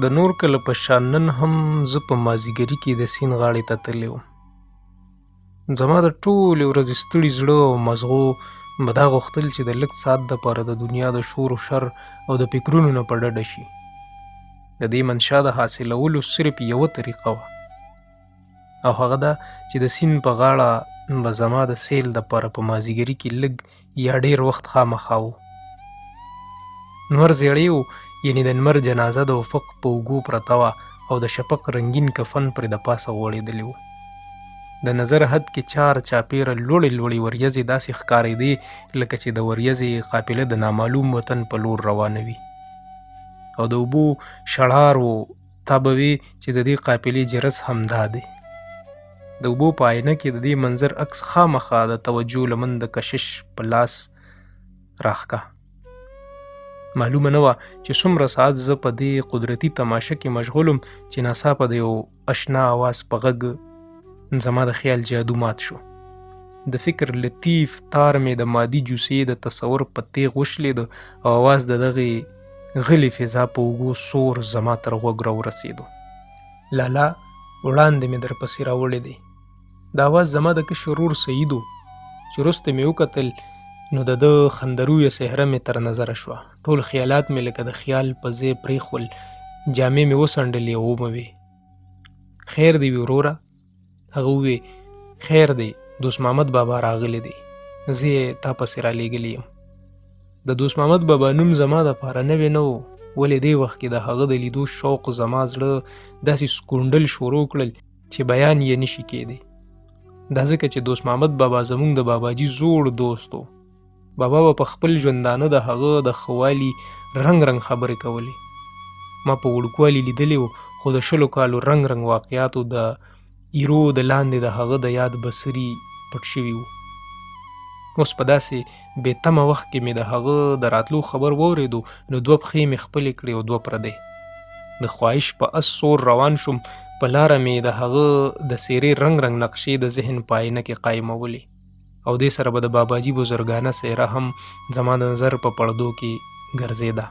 د نور کله په شان نن هم زه په مازدیګري کې د سیند غاړې ته تللی وم. زما د ټولې ورځې ستړي زړه او مزغو به دا غوښتل چې د لږ ساعت دپاره د دنیا د شور و شر او د فکرونو نه په ډډه شي. د دې منشا د حاصلولو صرف یوه طریقه وه، او هغه دا چې د سیند په غاړه به زما د سیل دپاره په مازدیګري کې لږ یا ډېر وخت خامخا و. نور زیړی و، یعنې د لمر جنازه د افق په اوږو پرته وه او د شفق رنګین کفن پرې د پاسه غوړېدلی و. د نظر حد کې چار چاپېره لوړې لوړې وریځې داسې ښکارېدې لکه چې د وریځې قافله د نامعلوم وطن په لور روانه وي، او د اوبو شړهار و تا به وې چې د دې قافلې جرس همدا دی. د اوبو په آینه کې د دې منظر عکس خامخا د توجه لمن د کشش په لاس راښکه. معلومه نه وه چې څومره ساعت زه په دې قدرتي تماشه کې مشغول وم چې ناڅاپه د یو اشنا آواز په غږ زما د خیال جادو مات شو. د فکر لطیف تار مې د مادي جوسې د تصور په تیغ وشلېد او آواز د دغې غلې فضا په اوږو سور زما تر غوږ راورسېدو. لالا وړاندې مې درپسې راوړی دی. د آواز زما د کشر ورور سعید و چې وروسته مې وکتل نو د ده خندرویه څهره مې تر نظره شوه. ټول خیالات مې لکه د خیال په ځای پرېښول، جامې مې وڅنډلې او ومه وې. خیر دی وي وروره؟ هغه ووې خیر دی، دوست محمد بابا راغلی دی، زه یې تا پسې رالیږلی یم. د دوست محمد بابا نوم زما دپاره نوی نه و، ولې دې وخت کې د هغه د لیدو شوق زما زړه داسې سکونډل شروع کړل چې بیان یې نشي کېدی. دا ځکه چې دوست محمد بابا زموږ د باباجي زوړ دوست و. بابا به په خپل ژوندانه د هغه د ښه والي رنګ رنګ خبرې کولې. ما په وړوکوالي لیدلی و، خو د 20 کالو رنګ رنګ واقعاتو د ایرو د لاندې د هغه د یاد بصري پټ شوي وو. اوس په داسې بې تمه وخت کې مې د هغه د راتلو خبر واورېدو نو 2 پښې مې خپلې کړې او 2 پردې. د خواهش په اس سور روان شوم. په لاره مې د هغه د څېرې رنګ رنګ نقشې د ذهن په آینه کې قایمولې، او دې سره به د باباجي بزرګانه څېره هم زما د نظر په پردو کې ګرځېده.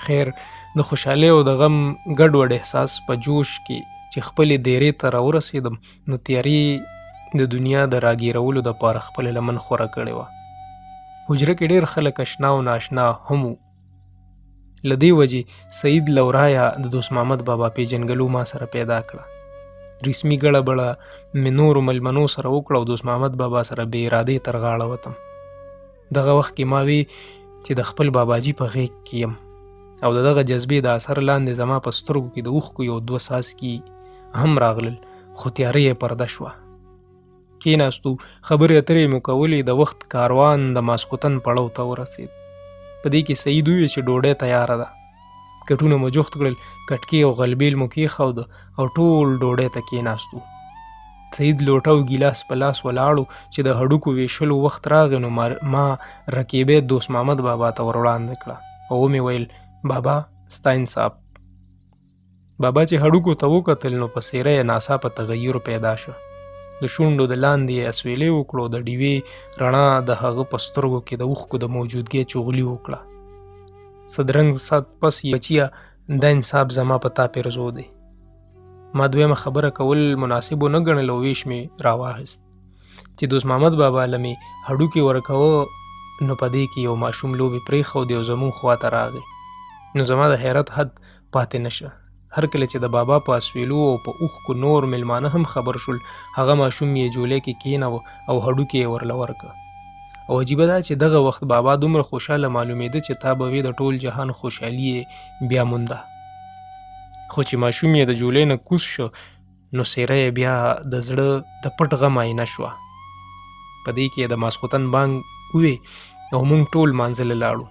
خیر د خوشحالۍ او د غم ګډوډ احساس په جوش کې چې خپلې دیرې ته راورسېدم نو تیارې د دنیا د راګیرولو دپاره خپله لمن خوره کړې وه. حجره کې ډېر خلک اشنا او ناشنا هم وو. له دې وجې سعید له ورایه د دوست محمد بابا پیژنګلو ما سره پیدا کړه. رسمي ګړه بړه مې نورو مېلمنو سره وکړه او دوست محمد بابا سره بې ارادې تر غاړه وتم. دغه وخت کې ما وی چې د خپل باباجي په غېږ کې یم، او د دغه جذبې د اثر لاندې زما په سترګو کې د اوښکو یو 2 څاڅکي هم راغلل، خو تیاره یې پرده شوه. کېناستو، خبرې اترې مو کولې، د وخت کاروان د ماسخوتن پړاو ته ورسېد. په دې کې سعید وویل چې ډوډۍ تیاره ده. کټونه مو جوخت کړل، کټکې او غلبیل مو کېښوده او ټول ډوډۍ ته کېناستو. سعید لوټه او ګیلاس په لاس ولاړو چې د هډوکو ویشلو وخت راغی نو ما رکیبې دوست محمد بابا ته ور وړاندې کړه او ومې ویل بابا ستا انصاف. بابا چې هډوکو ته وکتل نو په څېره یې ناڅاپه تغیر پیدا شه. د شونډو د لاندې یې اسویلې وکړو، د ډیوې رڼا د هغه په سترګو کې د اوښکو د موجودګۍ چغلي وکړه. صدرنګ سات پس بچیه، دا انصاف زما په تا پیرزو دی. ما دویمه خبره کول مناسب ونه ګڼل او ویش مې راواخیست چې دوست محمد بابا له مې هډوکي ورکوه نو په دې کې یو ماشوم لوبې پرېښودې او زموږ خواته راغی. نو زما د حیرت حد پاتې نشه. هر کله چې د بابا په اسویلو او په اوښکو نور مېلمانه هم خبر شول، هغه ماشوم یې جولۍ کې کېناوه او هډوکي یې ورله ورکړه. او عجیبه ده چې دغه وخت بابا دومره خوشحاله معلومېده چې تا به وې د ټول جهان خوشحالي یې بیا مونده. خو چې ماشوم یې د جولۍ نه کوز شو نو څېره یې بیا د زړه د پټ غم آینه شوه. په دې کې د ماسخوتن بانګ ووې او موږ ټول مانځله لاړو،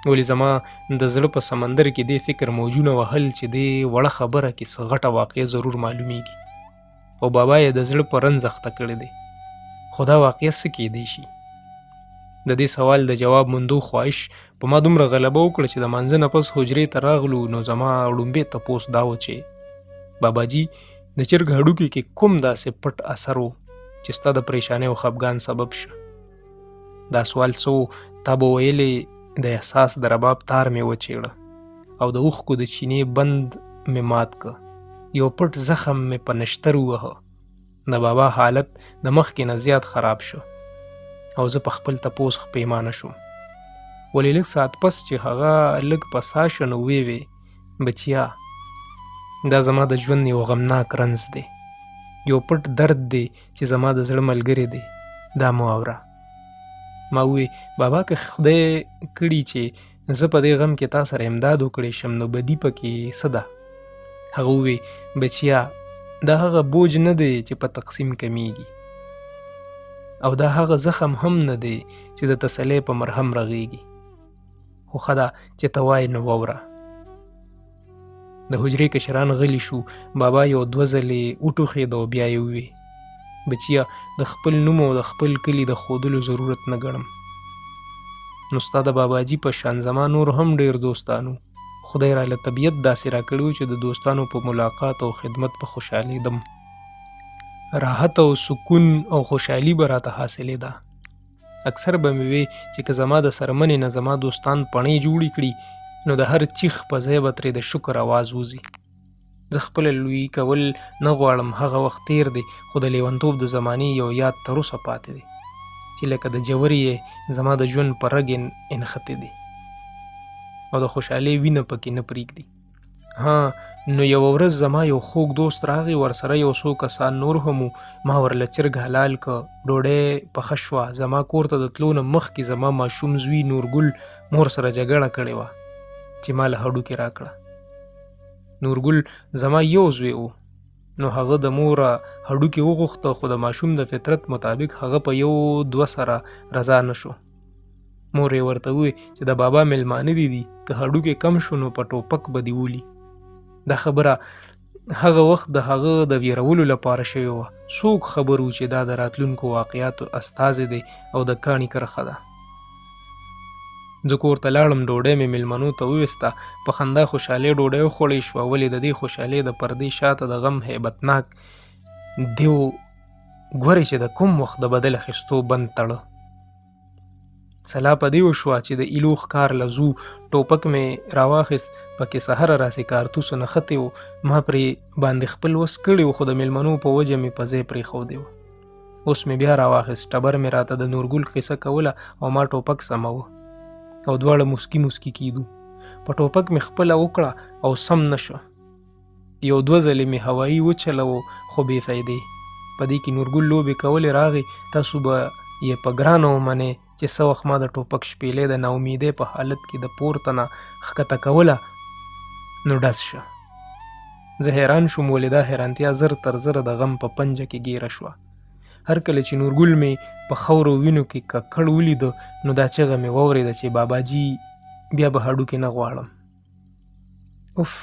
ولې زما د زړه په سمندر کې دې فکر موجونه وهل چې دې وړه خبره کې څه غټه واقع ضرور معلومیږي او بابا یې د زړه په رنځ اخته کړی دی. خو دا واقع څه کیدی شي؟ د دې سوال د جواب موندو خواهش په ما دومره غلبه وکړه چې د مانځه نه پس حجرې ته راغلو نو زما وړومبې تپوس دا و چې باباجي د چرګ هډوکي کې کوم داسې پټ اثر و چې ستا د پریشانۍ او خفګان سبب شه. دا سوال څو تا به ویلې د احساس د رباب تار مې وچېړه او د اوښکو د چینې بند مې مات که. یو پټ زخم مې په نشتر ووهه. د بابا حالت د مخکې نه زیات خراب شو او زه په خپل تپوس پښیمانه شوم. ولې لږ ساعت پس چې هغه لږ په سا شه نو ویې بچیا دا زما د ژوند یو غمناک رنځ دی، یو پټ درد دی چې زما د زړه ملګری دی، دا مو اوره. ما ووی بابا که خدای کړي چې زه په دې غم کې تا سره امداد وکړی شم نو بدي پکې څه ده؟ هغه ووی بچیا دا هغه بوج نه دی چې په تقسیم کمیږي، او دا هغه زخم هم نه دی چې د تسلی په مرهم رغیږي. خو ښه ده چې ته وایې نو واوره. د حجرې کشران غلي شو. بابا یو دوه ځلې وټوخېده او بیا یې ووی بچیا د خپل نوم او د خپل کلي د ښودلو ضرورت نه ګڼم. نو ستا د باباجي په شان زما نور هم ډېر دوستانو. خدای را له طبیعت داسې راکړي وو چې د دوستانو په ملاقات او خدمت په خوشحالېدم. راحت او سکون او خوشحالي به راته حاصلېده. اکثر به مې وی چې که زما د څرمنې نه زما دوستان پڼې جوړې کړي نو د هر چیخ په ځای به ترې د شکر آواز وځي. زه خپله لوی کول نه غواړم، هغه وخت تیر دی، خو د لیونتوب د زمانې یو یاد تر اوسه پاتې دی چې لکه د جوړې زما د ژوند په رګ انختی دی او د خوشحالۍ وینه پکې نه پرېږدي. ها نو یوه ورځ زما یو خوږ دوست راغی، ورسره یو څو کسان نور هم وو. ما ورله چرګ حلال که، ډوډۍ پخه شوه. زما کور ته د تلو نه مخکې زما ماشوم زوی نورګل مور سره جګړه کړې وه چې ما له هډوکې راکړه. نورګل زما یو زوی و، نو هغه د موره هډوکې وغوښته، خو د ماشوم د فطرت مطابق هغه په یو دوه سره رضا نه شو. مور یې ورته ووی چې د بابا میلمانه دي که هډوکې کم شو نو په ټوپک به دې ولي. دا خبره هغه وخت د هغه د ویرولو لپاره شوې وه. څوک خبر و چې دا د راتلونکو واقعاتو استازی دی او د کاڼي کرښه ده. زه کور ته لاړم، ډوډۍ مې میلمنو ته وویسته. په خندا خوشحالۍ ډوډۍ وخوړی شوه، ولې د دې خوشحالۍ د پردې شاته د غم هیبتناک دیو ګورې چې د کوم وخت د بدل اخیستو بند تړه. سلا په دې وشوه چې د ایلو ښکار له ځو. ټوپک مې راواخیست، پکې سهره راسې کارتوسو نښتې و. ما پرې باندې خپل وس کړی و، خو د میلمنو په وجه مې په ځای پرېښودی و. اوس مې بیا راواخیست. ټبر مې راته د نورګل قصه کوله او ما ټوپک سموه او دواړه مسکي مسکي کېدو. په ټوپک مې خپله وکړه او سم نه شوه. یو دوه ځلې مې هوایي وچلوه خو بې فایدې. په دې کې نورګل لوبې کولې راغی. تاسو به یې په ګرانه ومنئ چې څه وخت ما د ټوپک شپېلۍ د ناامیدۍ په حالت کې د پورته نه ښکته کوله نو ډز شه. زه حیران شوم، ولې دا حیرانتیا زر تر زره د غم په پنجه کې ګیره شوه. هر کله چې نورګل مې په خاورو وینو کې ککړ ولیده نو دا چغه مې واورېده چې باباجي بیا به هډوکې نه غواړم. اوف،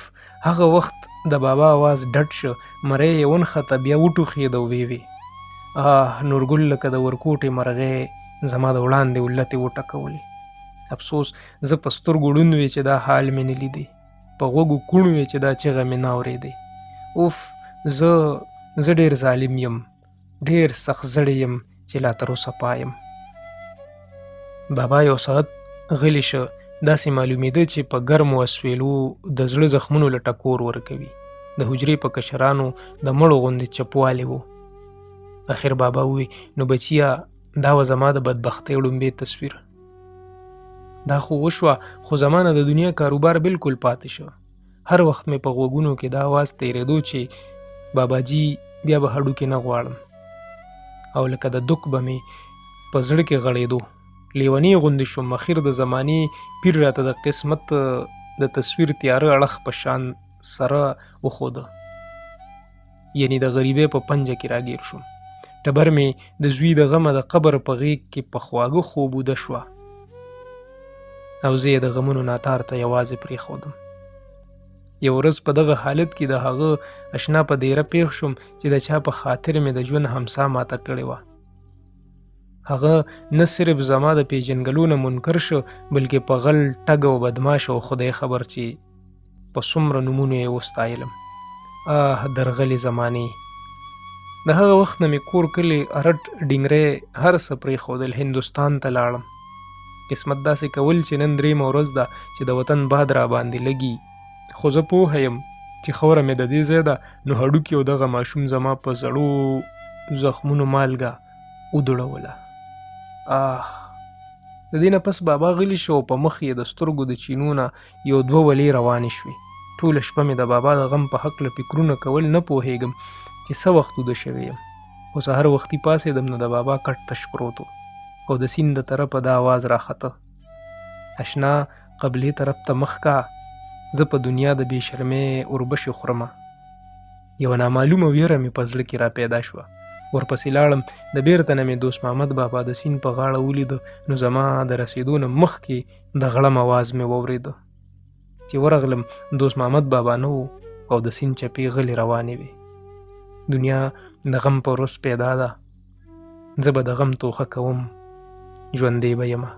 هغه وخت د بابا آواز ډډ شه. مرۍ یې ونښته، بیا وټوخېده او ویې نورګل لکه د ورکوټې مرغۍ زما د وړاندې ولتې وټکولې. افسوس زه په سترګو ړوند وې چې دا حال مې نه لیدی، په غوږو کوڼ وې چې دا چغه مې نه اورېدی. اوف، زه ډېر ظالم یم، ډېر سخت زړی یم چې لا تر اوسه پایم. بابا یو ساعت غلی شه. داسې معلومېده چې په ګرمو اسویلو د زړه زخمونو له ټکور ورکوي. د حجرې په کشرانو د مړو غوندې چپوالی و. اخر بابا ووی نو بچیا دا و زما د بدبختۍ ړومبی تصویر. دا خو وشوه، خو زما نه د دنیا کاروبار بالکل پاتې شو. هر وخت مې په غوږونو کې دا آواز تېرېدو چې باباجي بیا به هډوکې نه غواړم، او لکه د دک به مې په زړه کې غړېدو. لیونی غوندې شوم. اخر د زمانې پیر راته د قسمت د تصویر تیاره اړخ په شان سره وښوده، یعنی د غریبۍ په پنجه کې راګیر شوم. ټبر مې د زوی د غمه د قبر په غیږ کې په خواږه خوب وده شوه او زه یې د غمونو ناتار ته یوازې پرېښودم. یو ورځ په دغه حالت کې د هغه اشنا په دیره پېښ شوم چې د چا په خاطر مې د ژوند همسا ماته کړې وه. هغه نه صرف زما د پیژنګلو نه منکر شو، بلکې په غل ټګ او بدماش او خدای خبر چې په څومره نومونو یې وستایلم. درغلې زمانې. د هغه وخت نه مې کور کلی رټ ډینګرې هر څه پرېښودل. هندوستان ته لاړم. قسمت داسې کول چې نن درېیمه ورځ ده چې د وطن باد را باندې لګي. خو زه پوهه یم چې خوره مې د دې ځای ده، نو هډوکي او دغه ماشوم زما په زړو زخمونو مالګه ودړوله. د دې نه پس بابا غلی شو او په مخ یې د سترګو د چینو نه یو دوه ولې روانې شوې. ټوله شپه مې د بابا د غم په هکله فکرونه کول، نه پوهېږم چې څه وخت وده شوی یم. خو سهار وختي پاڅېدم نو د بابا کټ تش پروت و او د سیند د طرفه دا آواز راخته: اشنا قبلې طرف ته مخ کا، زه په دنیا د بې شرمۍ اوربشې خورمه. یوه نامعلومه ویره مې په زړه کې را پیدا شوه. ورپسې لاړم، د بیرته نه مې دوست محمد بابا د سیند په غاړه ولیده، نو زما د رسېدو نه مخکې د غړم آواز مې واورېده. چې ورغلم دوست محمد بابا نه و او د سیند چپې غلې روانې وې. دنیا د غم په ورځ پیدا ده، زه به د غم توښه کوم، ژوندی به یمه.